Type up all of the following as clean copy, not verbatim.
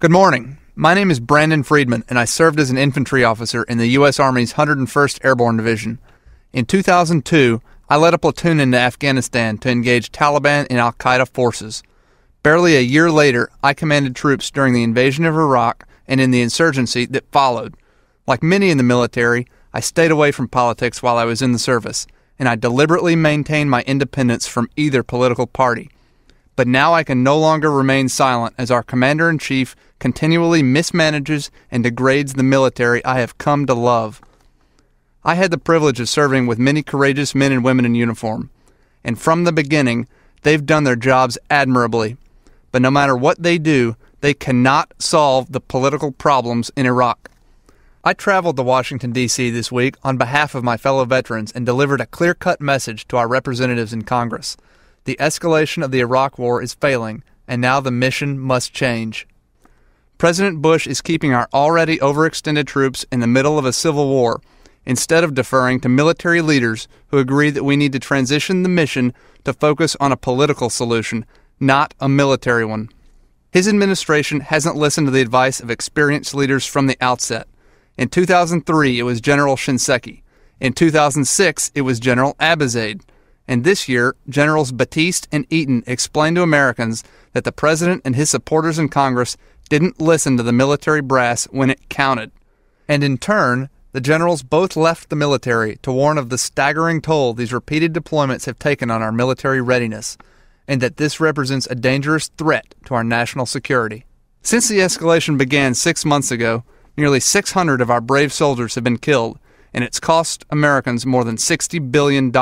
Good morning. My name is Brandon Friedman, and I served as an infantry officer in the U.S. Army's 101st Airborne Division. In 2002, I led a platoon into Afghanistan to engage Taliban and al-Qaeda forces. Barely a year later, I commanded troops during the invasion of Iraq and in the insurgency that followed. Like many in the military, I stayed away from politics while I was in the service, and I deliberately maintained my independence from either political party. But now I can no longer remain silent as our Commander-in-Chief continually mismanages and degrades the military I have come to love. I had the privilege of serving with many courageous men and women in uniform, and from the beginning, they've done their jobs admirably. But no matter what they do, they cannot solve the political problems in Iraq. I traveled to Washington, D.C. this week on behalf of my fellow veterans and delivered a clear-cut message to our representatives in Congress. The escalation of the Iraq War is failing, and now the mission must change. President Bush is keeping our already overextended troops in the middle of a civil war, instead of deferring to military leaders who agree that we need to transition the mission to focus on a political solution, not a military one. His administration hasn't listened to the advice of experienced leaders from the outset. In 2003, it was General Shinseki. In 2006, it was General Abizaid. And this year, Generals Batiste and Eaton explained to Americans that the President and his supporters in Congress didn't listen to the military brass when it counted. And in turn, the generals both left the military to warn of the staggering toll these repeated deployments have taken on our military readiness, and that this represents a dangerous threat to our national security. Since the escalation began 6 months ago, nearly 600 of our brave soldiers have been killed, and it's cost Americans more than $60 billion.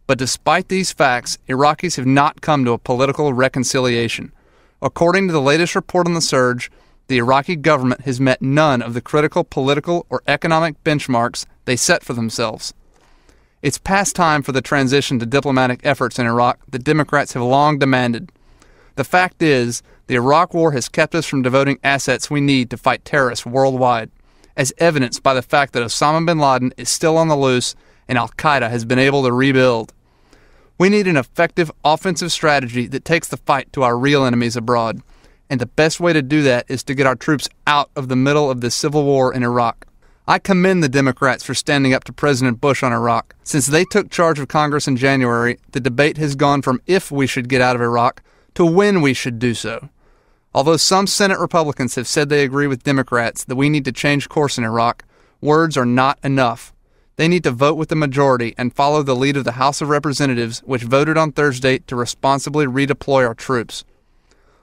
But despite these facts, Iraqis have not come to a political reconciliation. According to the latest report on the surge, the Iraqi government has met none of the critical political or economic benchmarks they set for themselves. It's past time for the transition to diplomatic efforts in Iraq that Democrats have long demanded. The fact is, the Iraq War has kept us from devoting assets we need to fight terrorists worldwide, as evidenced by the fact that Osama bin Laden is still on the loose and al-Qaeda has been able to rebuild. We need an effective offensive strategy that takes the fight to our real enemies abroad, and the best way to do that is to get our troops out of the middle of this civil war in Iraq. I commend the Democrats for standing up to President Bush on Iraq. Since they took charge of Congress in January, the debate has gone from if we should get out of Iraq to when we should do so. Although some Senate Republicans have said they agree with Democrats that we need to change course in Iraq, words are not enough. They need to vote with the majority and follow the lead of the House of Representatives, which voted on Thursday to responsibly redeploy our troops.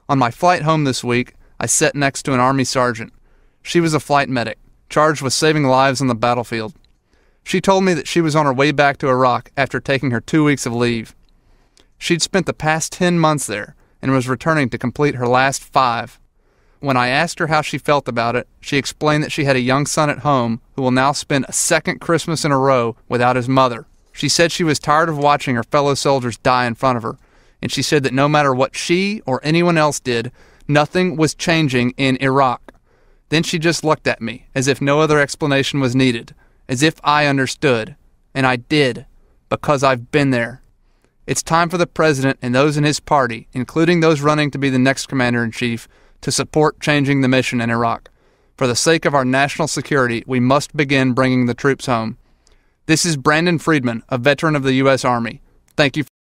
On my flight home this week, I sat next to an Army sergeant. She was a flight medic, charged with saving lives on the battlefield. She told me that she was on her way back to Iraq after taking her 2 weeks of leave. She'd spent the past 10 months there and was returning to complete her last 5. When I asked her how she felt about it, she explained that she had a young son at home who will now spend a second Christmas in a row without his mother. She said she was tired of watching her fellow soldiers die in front of her, and she said that no matter what she or anyone else did, nothing was changing in Iraq. Then she just looked at me, as if no other explanation was needed, as if I understood. And I did, because I've been there. It's time for the President and those in his party, including those running to be the next Commander-in-Chief, to support changing the mission in Iraq. For the sake of our national security, we must begin bringing the troops home. This is Brandon Friedman, a veteran of the U.S. Army. Thank you.